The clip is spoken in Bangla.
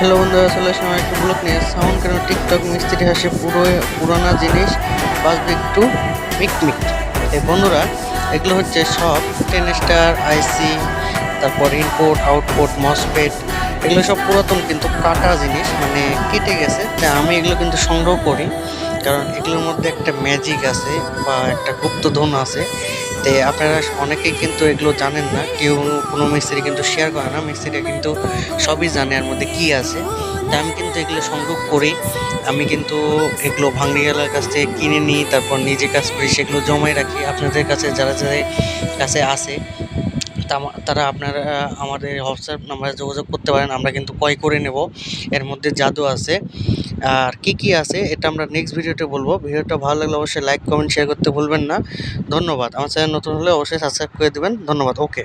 হ্যালো বন্ধুরা, চলে আসলাম একটা ব্লগ নিয়ে। সাউন্ড কেন টিকটক মিস্ত্রি হাসে পুরোনো জিনিস বাজবে একটু মিকমিক। এই বন্ধুরা, এগুলো হচ্ছে সব 10 স্টার আইসি, তারপর ইনপুট আউটপুট মসফেট। এগুলো সব পুরাতন কিন্তু কাটা জিনিস, মানে কেটে গেছে। তাই আমি এগুলো কিন্তু সংগ্রহ করি, কারণ এগুলোর মধ্যে একটা ম্যাজিক আছে বা একটা গুপ্তধন আছে। তো আপনারা অনেকেই কিন্তু এগুলো জানেন না, কেউ কোনো মিস্ত্রি কিন্তু শেয়ার করে না। মিস্ত্রিরা কিন্তু সবই জানে এর মধ্যে কি আছে। তা আমি কিন্তু এগুলো সংগ্রহ করি। আমি কিন্তু এগুলো ভাঙ্গিওয়ালার কাছ থেকে কিনে নিই, তারপর নিজে কাজ করি, সেগুলো জমায় রাখি। আপনাদের কাছে যারা যাদের কাছে আছে তারা আপনারা আমাদের হোয়াটসঅ্যাপ নাম্বারে যোগাযোগ করতে পারেন। আমরা কিন্তু ক্রয় করে নেব। এর মধ্যে জাদু আছে। আর কি কি আছে এটা আমরা নেক্সট ভিডিওতে বলবো। ভিডিওটা ভালো লাগলে অবশ্যই লাইক কমেন্ট শেয়ার করতে ভুলবেন না। ধন্যবাদ। আমার চ্যানেল নতুন হলে অবশ্যই সাবস্ক্রাইব করে দেবেন। ধন্যবাদ। ওকে।